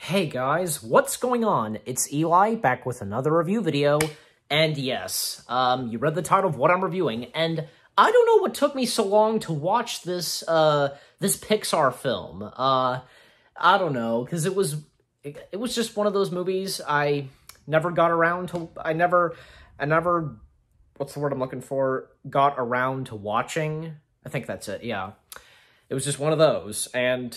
Hey guys, what's going on? It's Eli, back with another review video, and yes, you read the title of what I'm reviewing, and I don't know what took me so long to watch this Pixar film. I don't know, because it was just one of those movies I never got around to, I never, what's the word I'm looking for, got around to watching. I think that's it, yeah. It was just one of those, and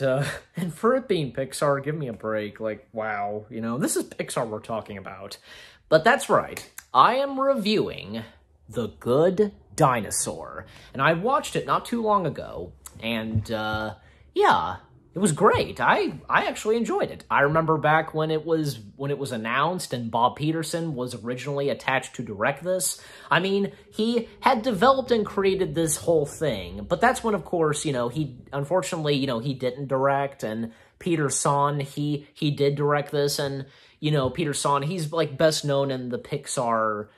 for it being Pixar, give me a break, like, wow, you know, this is Pixar we're talking about. But that's right, I am reviewing The Good Dinosaur, and I watched it not too long ago, and, yeah, it was great. I actually enjoyed it. I remember back when it was announced and Bob Peterson was originally attached to direct this. I mean, he had developed and created this whole thing, but that's when, of course, you know, he unfortunately, you know, he didn't direct, and Peter Zahn, he did direct this, and, you know, Peter Zahn, he's like best known in the Pixar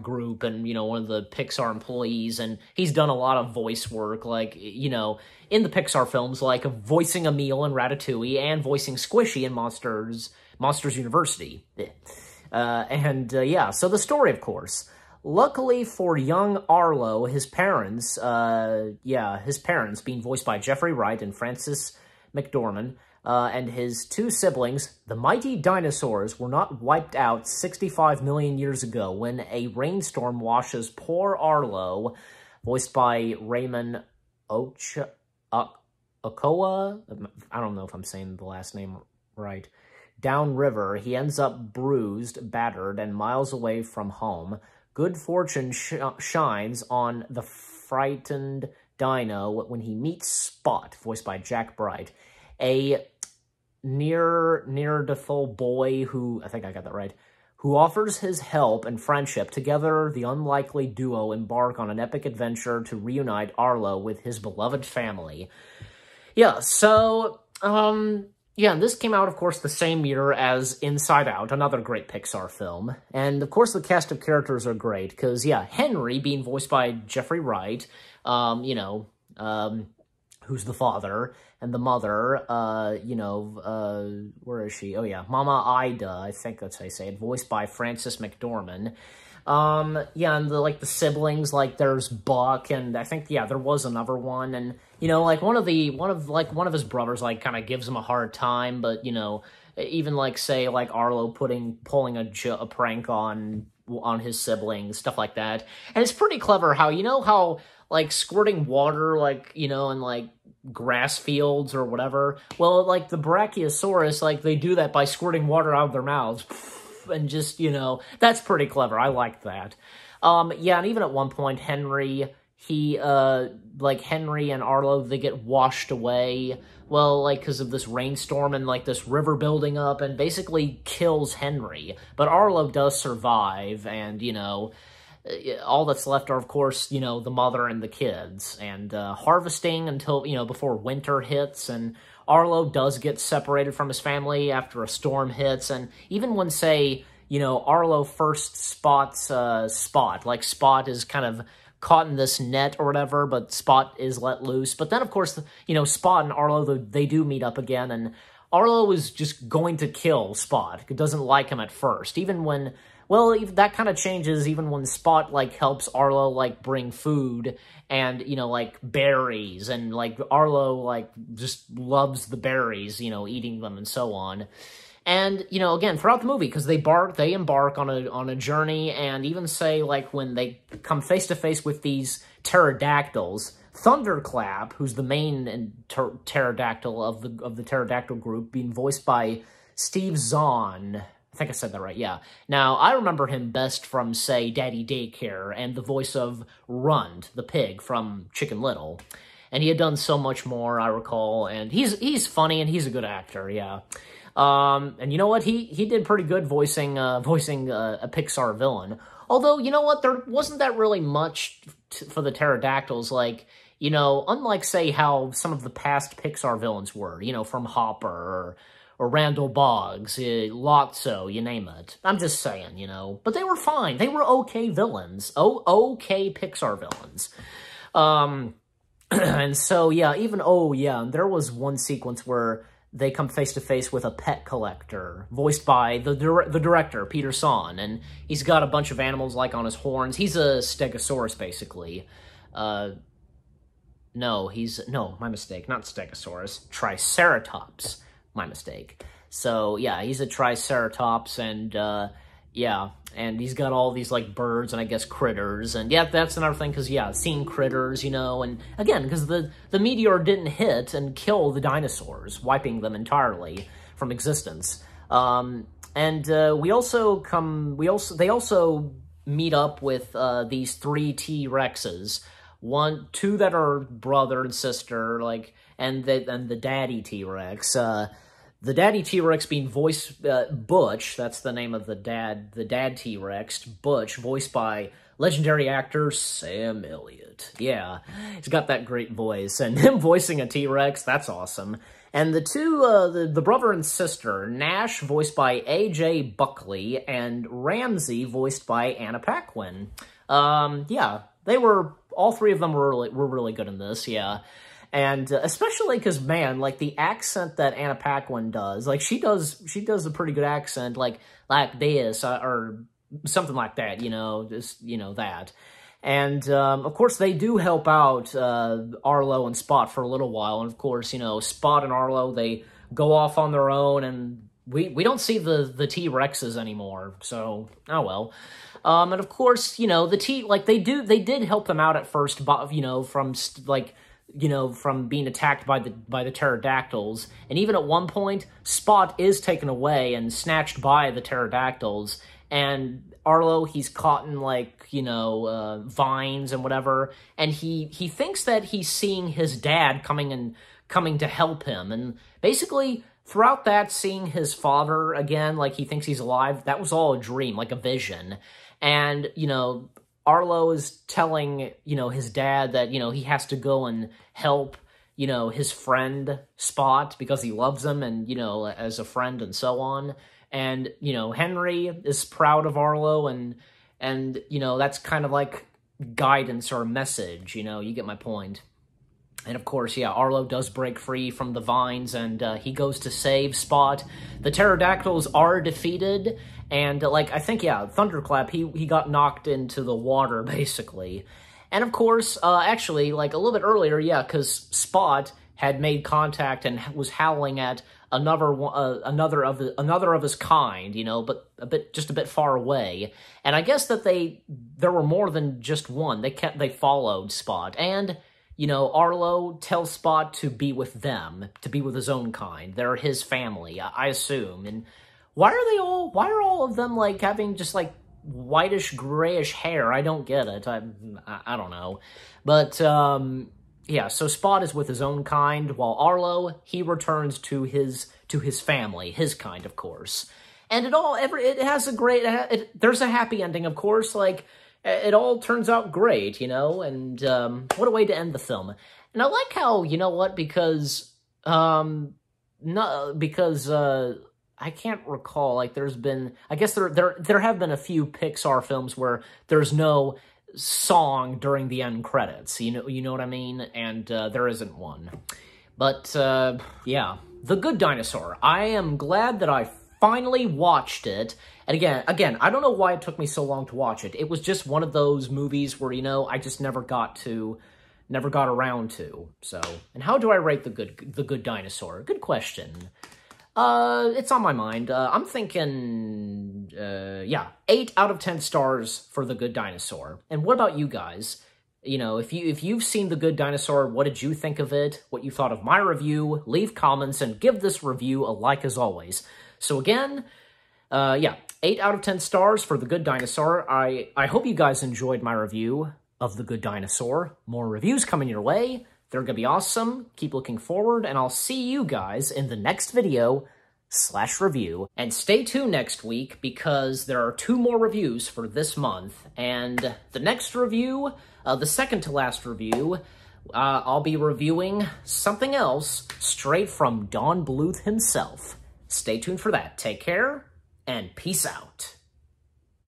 group, and, you know, one of the Pixar employees, and he's done a lot of voice work, like, you know, in the Pixar films, like voicing Emil in Ratatouille and voicing Squishy in Monsters University. Yeah, so the story, of course. Luckily for young Arlo, his parents being voiced by Jeffrey Wright and Frances McDormand, and his two siblings, the mighty dinosaurs, were not wiped out 65 million years ago when a rainstorm washes poor Arlo, voiced by Raymond Okoa, I don't know if I'm saying the last name right, downriver. He ends up bruised, battered, and miles away from home. Good fortune shines on the frightened dino when he meets Spot, voiced by Jack Bright, a Neanderthal boy who, I think I got that right, who offers his help and friendship. Together, the unlikely duo embark on an epic adventure to reunite Arlo with his beloved family. Yeah, so, yeah, and this came out, of course, the same year as Inside Out, another great Pixar film. And, of course, the cast of characters are great, because, yeah, Henry, being voiced by Jeffrey Wright, you know, who's the father, and the mother, you know, where is she? Oh, yeah, Mama Ida, I think that's how you say it, voiced by Frances McDormand. Yeah, and the siblings, like, there's Buck, and I think, yeah, there was another one, and, you know, like, one of his brothers, like, kind of gives him a hard time, but, you know, even, like, say, like, Arlo pulling a prank on his siblings, stuff like that, and it's pretty clever how, you know how, like, squirting water, like, you know, in, like, grass fields or whatever, well, like, the Brachiosaurus, like, they do that by squirting water out of their mouths, and just, you know, that's pretty clever. I like that. Yeah, and even at one point, Henry and Arlo, they get washed away, well, like, because of this rainstorm and, like, this river building up, and basically kills Henry. But Arlo does survive, and, you know, all that's left are, of course, you know, the mother and the kids, and harvesting until, you know, before winter hits, and Arlo does get separated from his family after a storm hits, and even when, say, you know, Arlo first spots Spot, like, Spot is kind of caught in this net or whatever, but Spot is let loose, but then, of course, you know, Spot and Arlo, they do meet up again, and Arlo is just going to kill Spot. He doesn't like him at first, even when, well, that kind of changes even when Spot, like, helps Arlo, like, bring food and, you know, like, berries, and, like, Arlo, like, just loves the berries, you know, eating them and so on. And, you know, again, throughout the movie, because they embark on a journey, and even, say, like, when they come face-to-face with these pterodactyls, Thunderclap, who's the main pterodactyl of the pterodactyl group, being voiced by Steve Zahn. I think I said that right, yeah. Now, I remember him best from, say, Daddy Daycare and the voice of Rund, the pig, from Chicken Little. And he had done so much more, I recall, and he's funny and he's a good actor, yeah. And you know what? He did pretty good voicing a Pixar villain. Although, you know what? There wasn't that really much for the pterodactyls, like, you know, unlike, say, how some of the past Pixar villains were, you know, from Hopper or Randall Boggs, Lotso, you name it. I'm just saying, you know. But they were fine. They were okay villains. Okay Pixar villains. And so, yeah, even, and there was one sequence where they come face to face with a pet collector, voiced by the director, Peter Zahn, and he's got a bunch of animals, like, on his horns. He's a Stegosaurus, basically. No, my mistake, not Stegosaurus, Triceratops, my mistake. So, yeah, he's a Triceratops, and, yeah, and he's got all these, like, birds and, I guess, critters, and, yeah, that's another thing, because, yeah, seeing critters, you know, and, again, because the meteor didn't hit and kill the dinosaurs, wiping them entirely from existence. They also meet up with, these 3 T-Rexes, two that are brother and sister, like, and the daddy T-Rex, the daddy T-Rex being voiced, Butch, that's the name of the dad T-Rex, Butch, voiced by legendary actor Sam Elliott. Yeah, he's got that great voice, and him voicing a T-Rex, that's awesome. And the two, the brother and sister, Nash, voiced by A.J. Buckley, and Ramsey, voiced by Anna Paquin. Yeah, all 3 of them were really good in this, yeah. And especially because, man, like, the accent that Anna Paquin does, like, she does a pretty good accent, like this, or something like that, you know, just, you know, that. And, of course, they do help out Arlo and Spot for a little while, and, of course, you know, Spot and Arlo, they go off on their own, and we don't see the T-Rexes anymore, so, oh well. And, of course, you know, they did help them out at first, you know, from being attacked by the pterodactyls, and even at one point, Spot is taken away and snatched by the pterodactyls, and Arlo, he's caught in, like, you know, vines and whatever, and he thinks that he's seeing his dad coming to help him, and basically, throughout that, seeing his father again, like, he thinks he's alive, that was all a dream, like a vision, and, you know, Arlo is telling, you know, his dad that, you know, he has to go and help, you know, his friend Spot because he loves him and, you know, as a friend and so on. And, you know, Henry is proud of Arlo and you know, that's kind of like guidance or a message, you know, you get my point. And of course, yeah, Arlo does break free from the vines, and he goes to save Spot. The pterodactyls are defeated, and, like, I think, yeah, Thunderclap, he got knocked into the water, basically. And of course, actually, like, a little bit earlier, yeah, because Spot had made contact and was howling at another of his kind, you know, but just a bit far away. And I guess that there were more than just one. They followed Spot, and, you know, Arlo tells Spot to be with them, to be with his own kind. They're his family, I assume. And why are all of them, like, having just, like, whitish, grayish hair? I don't get it. I don't know. But, yeah, so Spot is with his own kind, while Arlo, he returns to his family, his kind, of course. And it has a great, there's a happy ending, of course, like, it all turns out great, you know, and what a way to end the film. And I like how, you know what, because I can't recall, like, there's been, I guess there have been a few Pixar films where there's no song during the end credits, you know what I mean, and there isn't one. But, yeah, The Good Dinosaur. I am glad that I finally watched it. And again, I don't know why it took me so long to watch it. It was just one of those movies where, you know, I just never got around to. So, and how do I rate The Good Dinosaur? Good question. It's on my mind. I'm thinking, yeah, 8 out of 10 stars for The Good Dinosaur. And what about you guys? You know, if you've seen The Good Dinosaur, what did you think of it? What you thought of my review? Leave comments and give this review a like as always. So again, yeah, 8 out of 10 stars for The Good Dinosaur. I hope you guys enjoyed my review of The Good Dinosaur. More reviews coming your way. They're gonna be awesome. Keep looking forward, and I'll see you guys in the next video / review. And stay tuned next week, because there are 2 more reviews for this month. And the next review, the second to last review, I'll be reviewing something else straight from Don Bluth himself. Stay tuned for that. Take care, and peace out.